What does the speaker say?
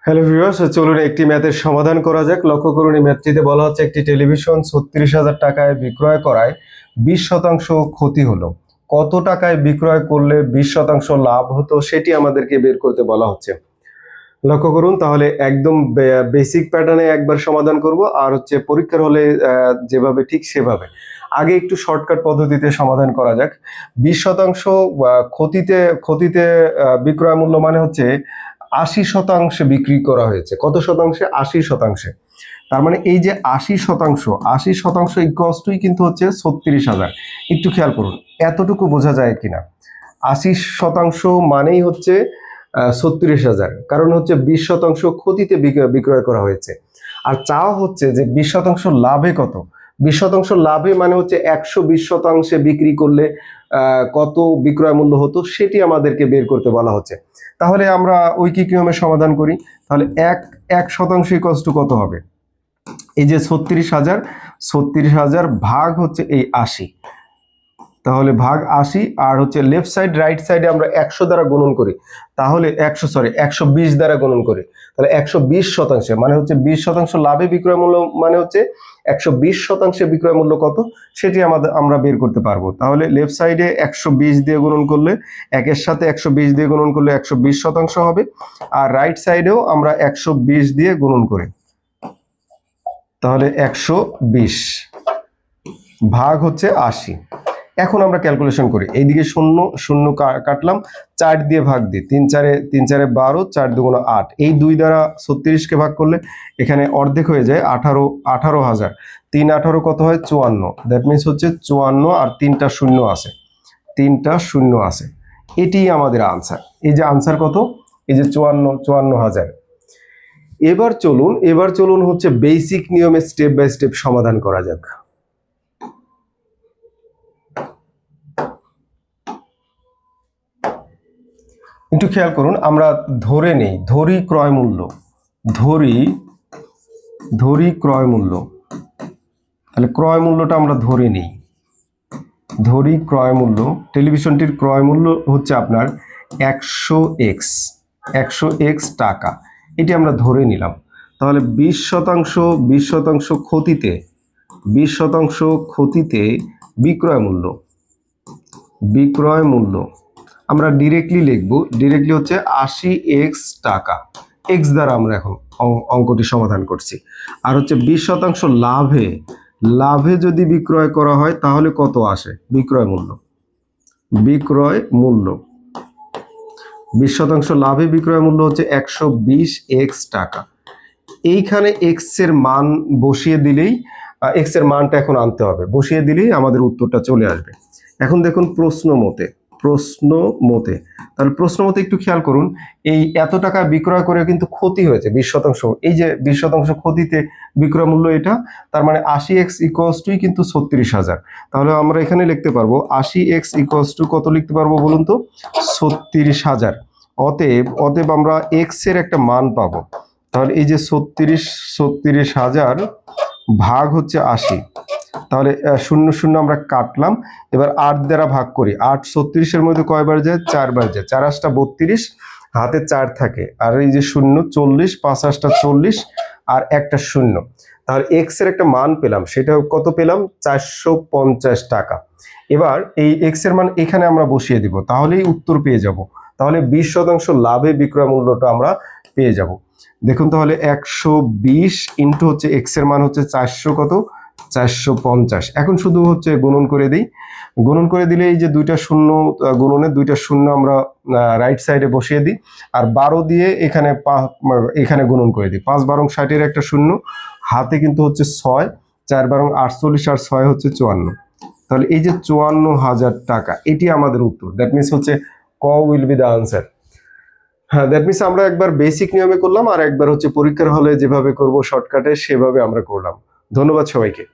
Hello viewers, চলুন একটি ম্যাথের সমাধান করা যাক। লক্ষ্য করুন, এই ম্যাথটিতে বলা হচ্ছে একটি টেলিভিশন 36,000 টাকায় বিক্রয় করায় 20% ক্ষতি হলো। কত টাকায় বিক্রয় করলে 20% লাভ হতো সেটি আমাদেরকে বের করতে বলা হচ্ছে। লক্ষ্য করুন, তাহলে একদম বেসিক প্যাটার্নে একবার সমাধান করব, আর হচ্ছে পরীক্ষার হলে যেভাবে ঠিক সেভাবে। আগে একটু শর্টকাট পদ্ধতিতে সমাধান করা যাক। 20% ক্ষতিতে বিক্রয় মূল্য মানে হচ্ছে 80% বিক্রি করা হয়েছে। কত শতাংশে? 80%। তার মানে এই যে 80% ইকুয়ালসটুই কিন্তু হচ্ছে 36,000। একটু খেয়াল করুন, এতটুকু বোঝা যায় কিনা। 80% মানেই হচ্ছে 36,000, কারণ হচ্ছে 20% ক্ষতিতে বিক্রয় করা হয়েছে। আর চাওয়া হচ্ছে যে 20% লাভে কত। 20% লাভে মানে হচ্ছে 120% বিক্রি করলে কত বিক্রয় মূল্য হতো সেটি আমাদেরকে বের করতে বলা হচ্ছে। তাহলে আমরা ঐকিক নিয়মে সমাধান করি। তাহলে 1% ইকুয়ালস টু কত হবে? এই যে 36,000 ভাগ হচ্ছে এই 80, তাহলে ভাগ 80, আর হচ্ছে লেফট সাইড রাইট সাইডে আমরা 100 দ্বারা গুণন করি, তাহলে 120 দ্বারা গুণন করি, তাহলে 120% মানে হচ্ছে 20% লাভে বিক্রয় মূল্য মানে হচ্ছে 120% বিক্রয় মূল্য কত সেটি আমরা বের করতে পারবো। তাহলে লেফট সাইডে 120 দিয়ে গুণন করলে, একের সাথে 120 দিয়ে গুণন করলে 120% হবে, আর রাইট সাইডেও আমরা 120 দিয়ে গুণন করি, তাহলে 120 ভাগ হচ্ছে 80। এখন আমরা ক্যালকুলেশন করি, এইদিকে শূন্য শূন্য কাটলাম, 4 দিয়ে ভাগ দিই, 3 4 12, 4 2 8, এই 2 দ্বারা 36কে ভাগ করলে এখানে অর্ধেক হয়ে যায় 18,000। 3 18 কত হয়? 54। দ্যাট মিনস হচ্ছে 54, আর 3টা শূন্য আছে, 3টা শূন্য আছে। এটি আমাদের আনসার। এই যে আনসার কত? এই যে 54,000। এবার চলুন হচ্ছে বেসিক নিয়মে স্টেপ বাই স্টেপ সমাধান করা যাক। একটু খেয়াল করুন, আমরা ধরে নেই ধরি ক্রয় মূল্য, ধরি ক্রয় মূল্য, তাহলে ক্রয় মূল্যটা আমরা ধরে নেই। ধরি ক্রয় মূল্য, টেলিভিশনটির ক্রয় মূল্য হচ্ছে আপনার 100x টাকা, এটি আমরা ধরে নিলাম। তাহলে 20% ক্ষতিতে, 20% ক্ষতিতে বিক্রয় মূল্য আমরা ডিরেক্টলি লিখবো, ডিরেক্টলি হচ্ছে 80x টাকা। এক্স দ্বারা আমরা এখন অঙ্কটি সমাধান করছি। আর হচ্ছে 20% লাভে যদি বিক্রয় করা হয় তাহলে কত আসে? বিক্রয় মূল্য 20% লাভে বিক্রয় মূল্য হচ্ছে 120x টাকা। এইখানে এক্স এর মান বসিয়ে দিলেই, এক্স এর মানটা এখন আনতে হবে, বসিয়ে দিলেই আমাদের উত্তরটা চলে আসবে। এখন দেখুন প্রশ্ন মতে, তাহলে প্রশ্ন মতে একটু খেয়াল করুন, এই এত টাকা বিক্রয় করে কিন্তু ক্ষতি হয়েছে 20%। এই যে 20% ক্ষতিতে বিক্রয় মূল্য এটা, তার মানে 80x ইকুয়ালস টু কিন্তু 36,000। তাহলে আমরা এখানে লিখতে পারবো 80x ইকুয়ালস টু কত লিখতে পারবো বলুন তো? 36,000। অতএব আমরা এক্স এর একটা মান পাবো। তাহলে এই যে 36,000 ভাগ হচ্ছে 80, তাহলে 0 0 আমরা কাটলাম। এবার 8 দ্বারা ভাগ করি, 8 36-এর মধ্যে কয়বার যায়? 4 বার যায়। 4 8 32, হাতে 4 থাকে, আর এই যে 0 40, 5 8 40, আর একটা 0। তাহলে এক্স এর একটা মান পেলাম, সেটা কত পেলাম? 450 টাকা। এবার এই এক্স এর মান এখানে আমরা বসিয়ে দিব, তাহলেই উত্তর পেয়ে যাব। তাহলে 20% লাভে বিক্রয় মূল্যটা আমরা পেয়ে যাব। দেখুন তাহলে 120 ইন্টু হচ্ছে এক্স এর মান হচ্ছে 450। এখন শুধু হচ্ছে গুণন করে দিই, গুণন করে দিলে এই যে দুইটা শূন্য, গুণনের দুইটা শূন্য আমরা রাইট সাইডে বসিয়ে দিই, আর 12 দিয়ে এখানে গুণন করে দিই। 5 12 60-এর একটা শূন্য, হাতে কিন্তু হচ্ছে 6, 4 12 48, আর 6 হচ্ছে 54। তাহলে এই যে 54,000 টাকা, এটি আমাদের উত্তর। দ্যাট মিনস হচ্ছে ক উইল বি দ্য আনসার। হ্যাঁ, দ্যাট মিনস আমরা একবার বেসিক নিয়মে করলাম, আর একবার হচ্ছে পরীক্ষার হলে যেভাবে করব শর্টকাটে সেভাবে আমরা করলাম। ধন্যবাদ সবাইকে।